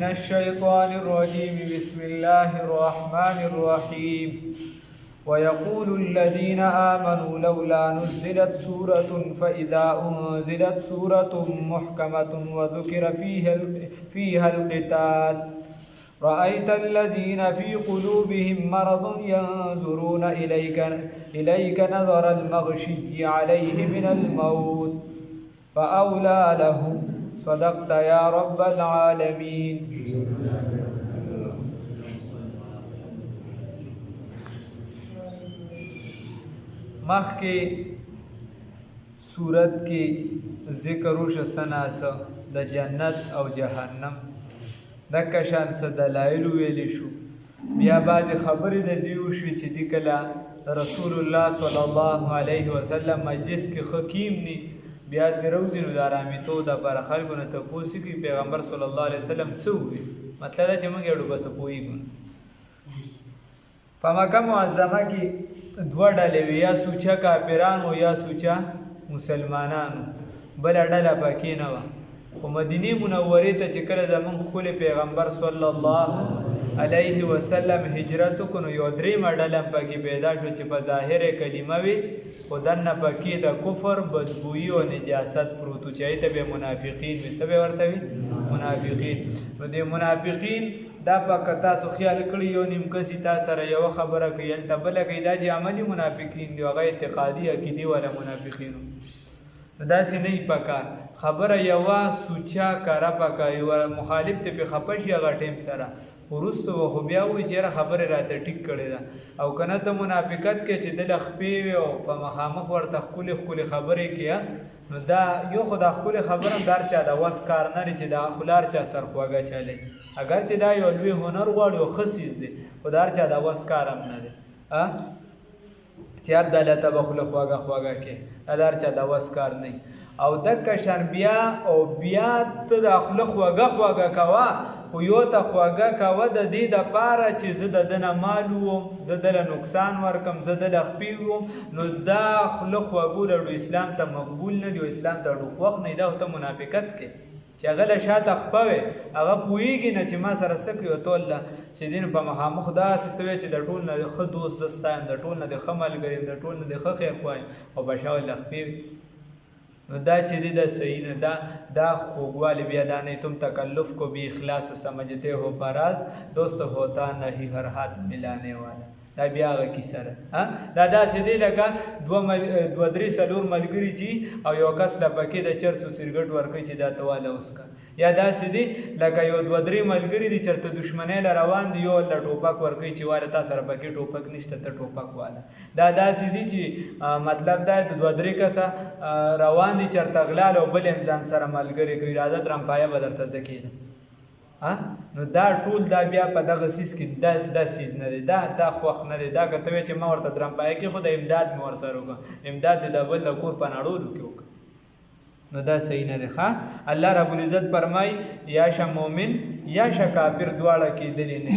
الشيطان الرجيم بسم الله الرحمن الرحيم ويقول الذين آمنوا لولا نزلت سورة فإذا أنزلت سورة محكمة وذكر فيها القتال رأيت الذين في قلوبهم مرض ينظرون إليك نظر المغشي عليه من الموت فأولى لهم صدقت يا رب العالمين. مخکې صورت کې ذکر وشو سناسه د جنت او جهنم دکه شان څه دلایل ویلی شو بیا بعضې خبرې د دې وشوې چې دې کله رسول الله صلی الله علیه وسلم مجلس کې ښه کیم ني بیا دې روځي نو د ارامېدو دپاره خلکو نه تپوس کوي پیغمبر صلی الله علیه وسلم څه وویل مطلب دا چې موږ یې ډوبه څه پوهېږو په مکه معظمه کې دوه ډلې وي یا سوچه کافرانو یا سوچه مسلمانانو بله ډله پکې نه وه خو مدینې منورې ته چې کله زموږ ښکلی پیغمبر صلی الله علیه وسلم هجرت وکړو نو یو درېیمه ډله هم پکې پیدا شو چې په ظاهره کلمه وي خو دننه پکې د کفر بدبویي او نجاست پروت و چې هغې ته بیا منافقین وي څه به ورته وي منافقین نو د منافقین دا پکه تاسو خیال کړی یو نیم کسي تا سره یوه خبره کوي هلته بله کوي دا چې عملي منافقین دي هغه اعتقادي عقیدې والا منافقینو داسې نه وي پکار خبره یوه سوچه کاره پکه یوه مخالف ته پې خفه شي هغه ټیم سره وروسته به خو بیا وایي چې یاره خبرې راته ټیک کړې ده او که نه ته منافقت کې چې دله خپې وي او په مخامخ ورته ښکلې ښکلې خبرې کې نو دا یو خو دا ښکلې خبره هم دا هر چا د وس کار نه دی چې دا خو هر چا سر خواږه چلی اگر چې دا یو لوی هنر غواړي او ښه څیز دی خو د هر چا د وس کار هم نه دی چې هر ډله ته به خوله خواږه خواږه کې دا د هر چا د وس کار نه او دکه شان بیا ته د خوله خواږه خواږه کوه خو یو ته خواږه کوه د دې دپاره چې زه د ده نه مال ووم زه دله نقصان ورکم زه دله خپې ووم نو دا خوله خوږول اسلام ته مقبول نه دی او اسلام ته ډوخوښ نه دی دا ته منافقت کې چې هغه له شاته خپه وی هغه پوهېږي نه چې ما سره څه کوي او ته والله چې دین په مخامخ داسې ته وایې چې د ټول نه د ښه دوست زه ستا یم د ټول نه د ښه ملګری یم د ټول نه د ښه خیر خوا یم او په شا والله خپې وي نو دا چې دی دا صحیح نه دا خوږوالی بیا دا نہیں تم تکلف کو بھی اخلاص سمجھتے ہو پراز دوست ہوتا نہیں ہر ہاتھ ملانے والا دا بیا هغه کیسه ده دا داسې دی لکه دوه درې څلور ملګري چې او یو کس له پکې د چرسو سرګټ ورکوي چې دا ته واله وسکه یا داسې دی لکه یو دوه درې ملګري دي چېرته دښمنۍ له روان دي یو له ټوپک ورکوي چې واله تا سره پکې ټوپک نشته ته ټوپک واله دا داسې دي چې مطلب دا د دوه درې کسه روان دي چېرته غلال او بل هم ځان سره ملګري کوي راځه درمپایه به درته زه کېدم نو دا ټول دا بیا په دغه سیز کې دا سیز نه دی دا خوښ نه دی دا که ته وایې چې ما ورته درمپایه کې خو د امداد مې ورسره وکړه امداد د بل د کور په نړولو کې وکړه نو دا صحیح نه دی الله رب العزت فرمایي یا شه مؤمن یا شه کافر دواړه کېدلی نه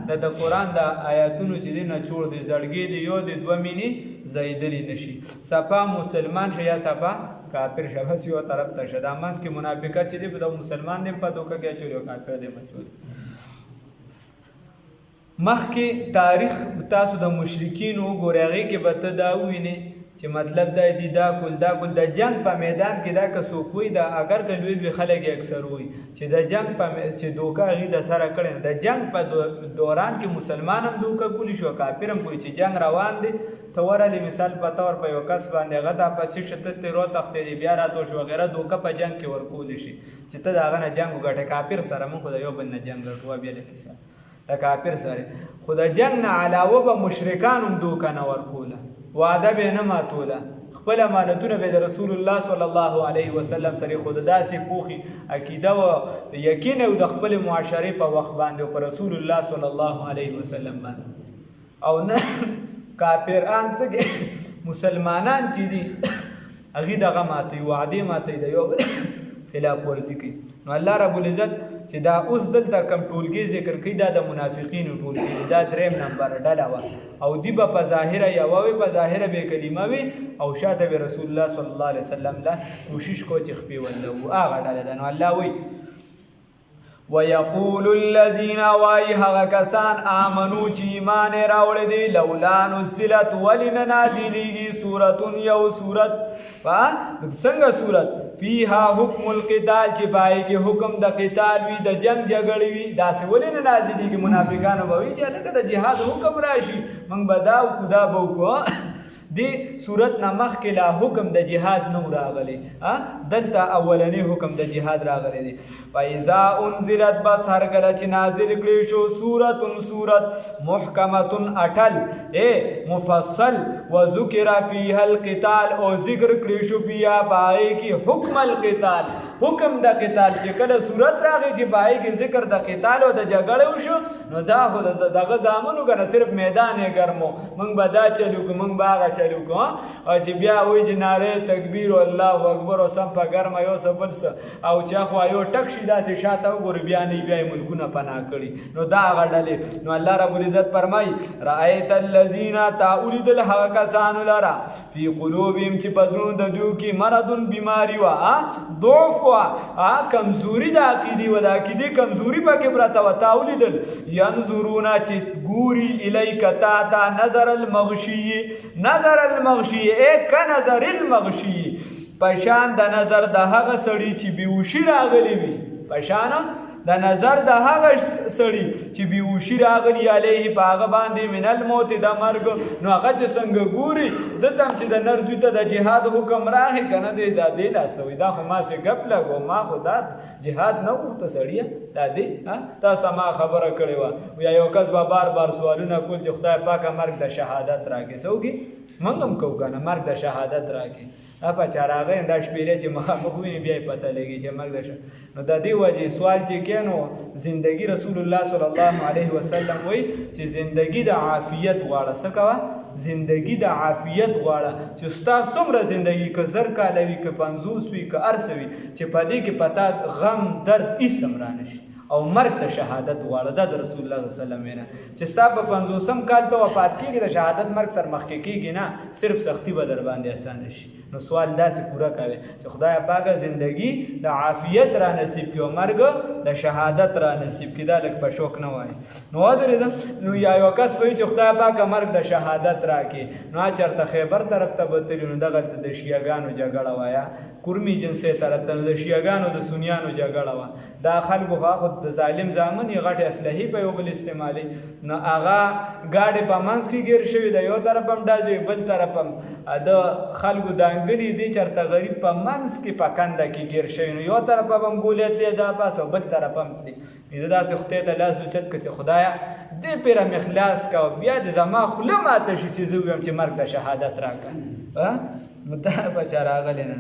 دي د قرآن د آیاتونو چې دی نچوړ دی زړګي دی یو دی دوه مینې ځایېدلی نه شي صفا مسلمان شه یا صفا کافر شه بس یو طرف ته شه دا منځ کې منافقت چې دی په د مسلمان دی په دوکه کې اچولي او کافر دی اچولي مخکې تاریخ تاسو د مشرکینو وګورئ هغې کې به ته دا ووینې چې مطلب دا دی دا کول د جنگ په میدان کې دا که څوک وي دا اگر که لوی لوی خلک اکثر وي چې د جنگ چې دوکه هغې د سره کړې د جنگ په دوران کې مسلمان هم دوکه کولی شو کافر هم کوي چې جنگ روان دی ته ورغلې مثال په طور په یو کس باندې هغه دا پسې شه ته ترې راوتښتېدې بیا راتو شو وغیره دوکه په جنگ کې ورکولی شي چې ته د هغه نه جنګ وګټې کافر سره موږ خو د یو بل نه جنګ ګټو بیا له کیسه د کافر سره خو د جنګ نه علاوه به مشرکان هم دوکه نه ورکوله وعده به نه ماتوله خپل امانتونه به د رسول الله صلی الله علیه وسلم سره خود داسې پوخي عقیده او یقین او د خپل معاشرې په وخت باندې او پر رسول الله صلی الله علیه وسلم باندې او نه کافران څنګه مسلمانان چې دي هغه دغه ماتي وعده ماتي د یو خلاف ورزي کوي نو الله رب العزت چې دا اوس دلته کم ټولګي ذکر کوي دا د منافقینو ټولګي دا دریم نمبر ډله وه او دی به په ظاهره یوه وي په ظاهره به کلمه وي او شاته به رسول الله صلی الله علیه وسلم له کوشش کو چې خپې ولو هغه ډله ده نو الله وایي ويقول الذين واي هغه کسان آمنو چې ایمان راوړی دی لولا نزلت ولن نازلیږي سورة یو سورت څنګه سورت فيها حکم القتال چې پای کې حکم د قتال وي د جنگ جګړې وي داسې ولې نه نازلېږي منافقانو به وایي چې هلکه د جهاد حکم راشي موږ به دا وکړو دا به وکړو دی صورت نه مخکې لا حکم د جهاد نه راغلی دلته اولنی حکم د جهاد راغلی دی فاذا انزلت بس هر کله چې نازل کړي شو سورت محکمه اٹل مفصل وذکر فيها القتال او ذکر کړي شو بیا پای کې حکم القتال حکم د قتال چې کله صورت راغی چې پای کې ذکر د قتال او د جګړې وشو نو دا خو دغه زامنو کنه صرف میدان ګرمو موږ به دا چلو موږ باغ چلو کو او چې بیا وایي چې ناره تکبیر او الله اکبر او سم په ګرمه یو سبل او چې خو یو ټک شي داسې شاته وګوري بیا نه بیا ملکونه پناه کړي نو دا غړلې نو الله رب العزت فرمایي رأیت الذین تعولد الحق کسان لرا فی قلوبهم چې پزړو د دوی کې مرض بیماری وا ضعف وا کمزوری د عقیدې و د عقیدې کمزوری پکې پراته و تعولدل ينظرون چې ګوري الیک تا نظر المغشی نظر المغشی پشان د نظر د هغه سړی چې بیوشي راغلی وي پشان د نظر د هغه سړی چې بیوشي راغلی علیه په هغه باندې من الموت د مرګ نو هغه چې څنګه ګوري د تم چې د نرجو ته د جهاد حکم راغی کنه دی دا دی لا سوي دا خو ما سه غپ لګو ما خدا جهاد نه وخت سړی دا دی تاسو ما خبره کړې و یا یو کس به بار سوالونه کول چې خدای پاک مرګ د شهادت راکې سوګي منګم کو کنه مرګ د شهادت راکې اپا چراغه دا شپېلې چې مخ ویني بیا پته لګي چې مرګ د نو د دې وجه سوال چې کینو زندگی رسول الله صلی الله علیه وسلم وای چې زندگی د عافیت غواړه څه کوه زندگی د عافیت غواړه چې ستا څومره زندگی که زر کاله وي که 50 وي که ارسه وي چې په دې کې پتا غم درد هیڅ هم رانشي او مرګ د شهادت غواړه د رسول الله صلی الله علیه وسلم وینا چې ستا په 50م کال ته وفات کیږي د شهادت مرګ سر مخکې کیږي نه صرف سختی به در باندې آسان شي نو سوال داسې پورا کوي چې خدای پاک زندگی د عافیت را نصیب کړي او مرګ د شهادت را نصیب کړي دا لکه په شوق نه وای نو درې نو یا یو کس کوي چې خدای پاک مرګ د شهادت راکړي نو چرته خیبر طرف ته بتلی نو دغه د شیعاګانو جګړه وایا کورمی جنسه طرف ته د شیعاګانو د سنیانو جګړه وا دا خلکو خو د ظالم ځامن یې غټه اسلحې په یو بل استعمالي نو هغه گاډي په منځ کې ګیر شوی د یو طرف هم دازې بل طرف هم د خلکو دانګلي دي چرته غریب په منځ کې پکنده کې ګیر شوی نو یو طرف هم ګولې تلې دا پاس او بل طرف هم تلې دا څه خدای ته لاس اوچت کړي خدایا دې پیر مخلاص کا بیا د زما خله ماته شي چې زه ویم چې مرګ د شهادت راکړه نو دا بچاره غلی نه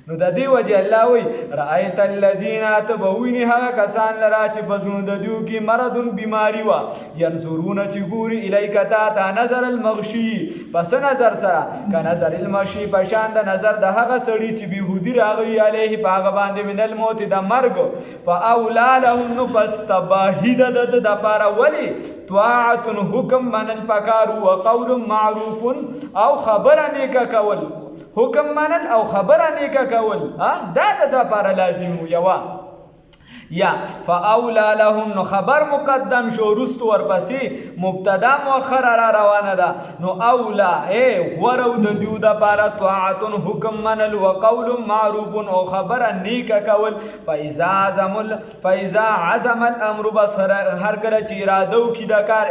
نو د دې وجه الله وی رأیت الذین تبوینی هغه کسان لرا چې بزنو د دیو کې مرض بیماری وا ينظرون چې ګوري الیک تا نظر المغشی پس نظر سره ک نظر المغشی په شان د نظر د هغه سړی چې بیهودی راغلی علیه په هغه باندې من الموت د مرګ فاولا لهم نو پس تباهید د پاره ولی طاعت حکم من الفکار وقول معروف او خبر نیک کول حکم منل او خبره نیکه کول دا د لپاره لازم یوا یا فاولا لهم نو خبر مقدم شو رست ورپسې مبتدا مؤخر را روانه ده نو اولا غورو د دیو د لپاره طاعت حکم منل وقول معروف او خبره نیکه کول فاذا عزم الامر بس هر کله چې اراده وکي د کار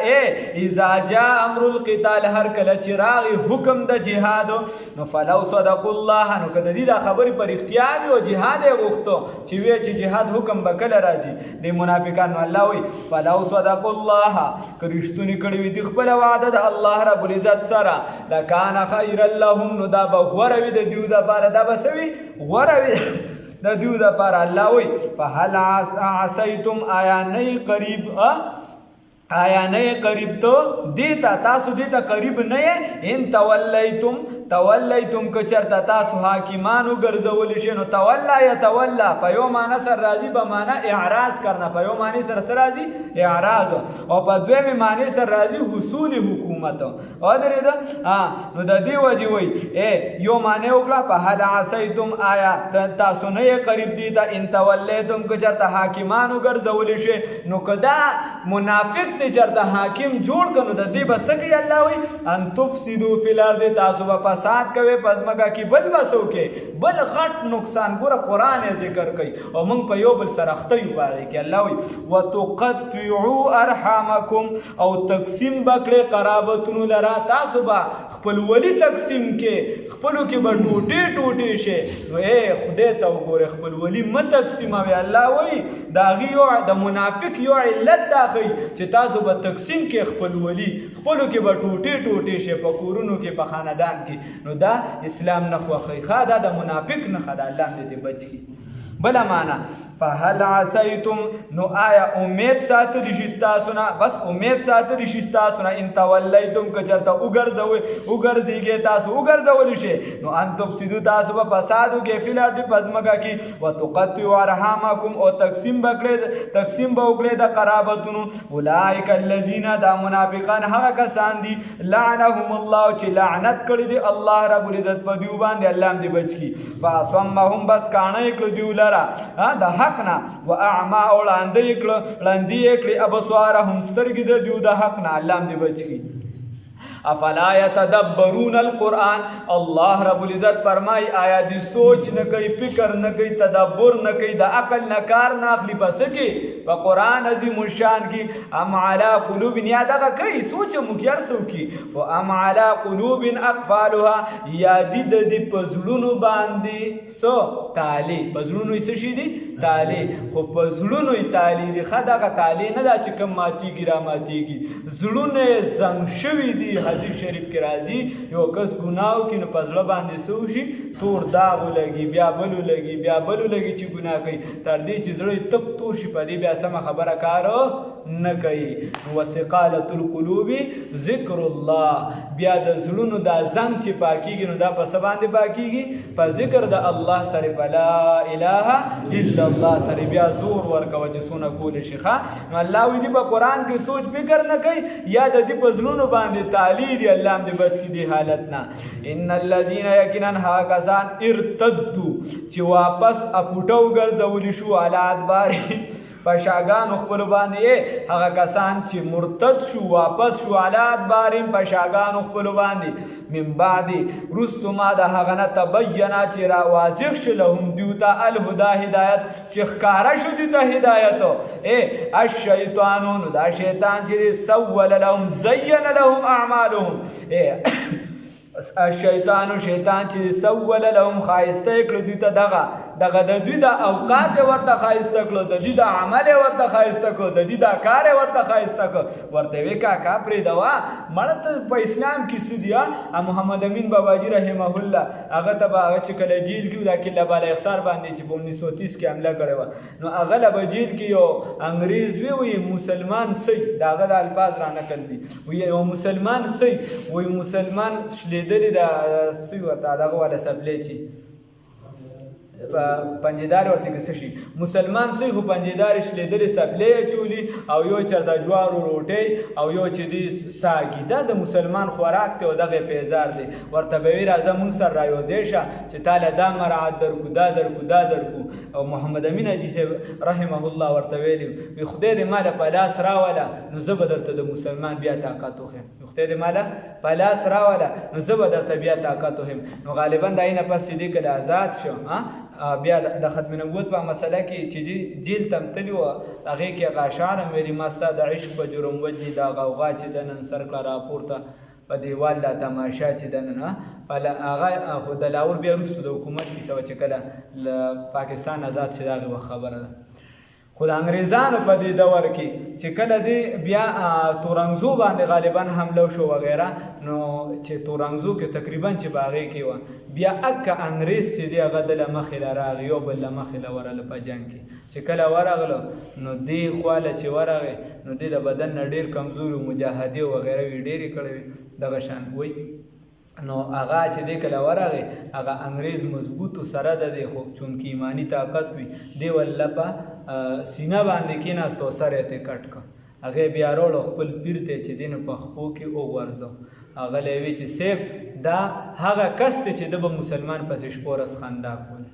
اذا جاء امر القتال هر کله چې راغی حکم د جهاد نو فلو صدق الله نو کله دې د خبرې پر اختیار او جهاد غوښتو چې وی چې جهاد حکم بکل راځي د منافقانو الله وی فلو صدق الله کرشتونی کړي وي د خپل وعده د الله رب العزت سره لکان خیر لهم نو دا به غوروي د دیو د لپاره دا بسوي غوروي د دیو د لپاره الله وی فهل عسیتم آیا نه قریب تو دیتا تاسو دیتا قریب نه ان تولیتم تولیتم که چرته تاسو حاکمان وګرځولی شئ نو تولا یتولا په یو معنی سره راځي په معنی اعراض کرنا په یو معنی سره راځي اعراض او په دویمې معنی سره راځي حصول حکومت او درېده نو د دې وجې وایي یو معنی وکړه په هل عصیتم آیا تاسو نه یې قریب دي ته ان تولیتم که چرته حاکمان وګرځولی شئ نو که دا منافق دی چرته حاکم جوړ کړه نو د دې به څه کوي الله وایي ان تفسدو فی الارض تاسو به فساد کوئ په ځمکه کې بل به څه وکړئ بل غټ نقصان ګوره قرآن یې ذکر کوي او موږ په یو بل سره اخته یو په هغې کې الله وایي وتقطعوا ارحامکم او تقسیم به کړئ قرابتونو لره تاسو به خپلولي تقسیم کې خپلو کې به ټوټې ټوټې شي نو خدای ته وګورئ خپلولي مه تقسیموئ الله وایي د هغې د منافق یو علت دا ښیي چې تاسو به تقسیم کې خپلولي خپلو کې به ټوټې ټوټې شي په کورونو کې په خاندان کې نو دا اسلام نه خوښوي ښه دا د منافق نښه ده الله دې دې بچ کړي بله معنا فهل عصیتم نو آیا امید ساتلی شي ستاسو نه بس امید ساتلی شي ستاسو نه ان تولیتم که چېرته وګرځېږئ تاسو وګرځولی شئ نو ان تفسدو تاسو به فساد وکړئ فی الارض په ځمکه کې وتقطعوا ارحامکم او تقسیم به وکړئ د قرابتونو اولئک الذین دا منافقان هغه کسان دي لعنهم الله چې لعنت کړي دي الله رب العزت په دیو باندې الله هم دې بچ کړي فاصمهم بس کاڼه یې کړه دیو لره د حق نه و اعما او ړانده یې کړي ابصارهم سترګې د دیو د حق نه الله هم دې بچ کړي افلا یتدبرون القرآن الله رب العزت فرمای آیا دی سوچ نه کوي فکر نه کوي تدبر نه کوي د عقل نه کار نه اخلي پس کې په قرآن عظیم الشان کې ام علی قلوب یا دغه کوي سوچ مګر سو کې و ام علی قلوب اقفالها یا دی د دې پزړونو باندې سو تالی پزړونو یې شي دي تالی خو پزړونو یې تالی دي خدغه تالی نه دا چې کم ماتیږي را ماتیږي زړونه زنګ شوي دي حدیث شریف کې راځي یو کس ګناه وکړي نو په زړه باندې څه وشي تور داغ ولګي بیا بل ولګي چې ګناه کوي تر دې چې زړه یې تک تور شي په دې بیا سمه خبره کار نه کوي وسقالة القلوب ذکر الله بیا د زړونو دا زنګ چې پاکیږي نو دا په څه باندې پاکیږي په ذکر د الله سره په لا اله الا الله سره بیا زور ورکوه چې څونه کولی شي ښه نو الله وایي دې په قرآن کې سوچ فکر نه کوي یا د دې په زړونو باندې تعالی دی الله هم دې بچ کړي دې حالت نه ان الذین یقینا هغه کسان ارتدوا چې واپس اپوټه وګرځولی شو علی ادبارهم په شاګانو خپلو باندې هغه کسان چې مرتد شو واپس شو علی ادبارهم په شاګانو خپلو باندې من بعد وروستو ما د هغه نه تبینه چې را واضح شو لهم دوی ته الهدا هدایت چې ښکاره شو دوی ته هدایت الشیطانو نو دا شیطان چې سول لهم زین لهم اعمالهم الشیطانو شیطان چې سول لهم ښایسته یې کړه دوی ته دغه د دوی د اوقات ورته ښایسته کړو د دوی د عمل ورته ښایسته کړو د دوی د کار ورته ښایسته کړو ورته وی کاکا پرېږدوه مړه ته په اسلام کې څه دي محمد امین باباجي رحمه الله هغه ته به هغه چې کله جیل کې دا کله بالا اخسار باندې چې په 1930 کې حمله کړې وه نو هغه له به جیل کې یو انګریز وی مسلمان سی د هغه د الفاظ را نقل دي وی یو مسلمان سی وی مسلمان شلیدلی د څه ورته دغه والا سپلی چې پنجدار ورته کې څه شي مسلمان سی خو پنجدار شلیدلې سپلی چولی او یو چرته جوارو روټۍ او یو چې دی ساګي دا د مسلمان خوراک دی او دغه پیزار دی ورته به وي راځه موږ سره رایوځی شه چې تاله دا مراعات دا درکو او محمد امین حاجي صاحب رحمه الله ورته ویلي وي خدای دې ماله په لاس راوله نو زه به درته د مسلمان بیا طاقت وښیم خدای دې ماله په لاس راوله نو زه به درته بیا طاقت وښیم نو غالبا د هغې نه پس چې دی کله آزاد شو بیا د ختم نبوت په مسله کې چې جیل ته تللي وه هغې کې هغه اشعار هم ویلي ما ستا د عشق په جرم وجني دا غوغا چې د نن سر کړه راپورته په دیوال دا تماشا چې د نن هغه خو د لاهور بیا وروسته د حکومت کیسه وه چې کله له پاکستان آزاد شي د هغې وخت خبره ده خو د انګریزانو په دې دور کې چې کله دی بیا تورنګزو باندې غالبا حمله وشو وغیره نو چې تورنګزو کې تقریبا چې په هغې کې وه بیا اکه انګریز چې دی هغه د له مخې له راغی یو بل له مخې له ورغله په جنګ کې چې کله ورغله نو دې خواله چې ورغی نو دې د بدن نه ډېر کمزوري مجاهدې وغیره وي ډېرې کړې وي دغه شان وایي نو هغه چې دی کله ورغی هغه انګریز مضبوطو سره د دی خو چونکې ایمانی طاقت وي دی والله په سینه باندې کېناست او سر یې ته کټ کړ هغې بیا راوړو خپل پیر ته چې دی نو په خپو کې وغورځو هغه له وی چې صیب دا هغه کس دی چې د به مسلمان پسې شپه ورځ خندا کوله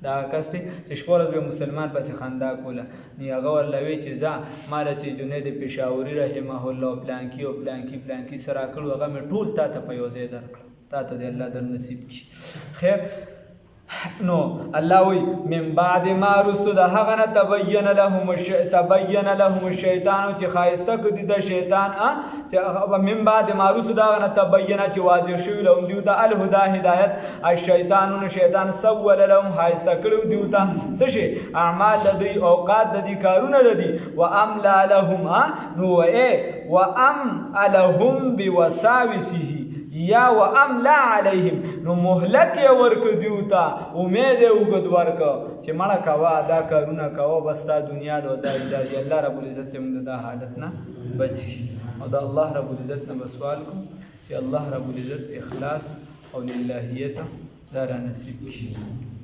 دا کس دی چې شپه ورځ به مسلمان پسې خندا کوله نو هغه ورله وی چې ځه ما له چې جنید پېښوري رحمه الله پلانکي او پلانکي سره کړو هغه مې ټول تا ته په یو ځای درکړه تا ته د الله در نصیب کړي خیر نو الله وی من بعد ما رستو د هغه نه تبین لهم الشیطان چې خایسته کړي د شیطان چې من بعد ما رستو د هغه نه تبین چې واضح شوی لهم دیو ته الهدا هدایت الشیطانون شیطان سول لهم خایسته کړو دیو ته څه شي اعمال د دوی اوقات د دې کارونه د دي و املا لهم نو لهم بوساوسه یا و املا علیهم نو مهلت یې ورکړ دیو ته امید یې اوږد ورکړ چې مړه کوه دا کارونه کوه بس دا دنیا ده او دا چې الله رب العزت ته موږ د دا حالت نه بچ کړي او د الله رب العزت نه به سوال کوو چې الله رب العزت اخلاص او للهیت دا را نصیب کړي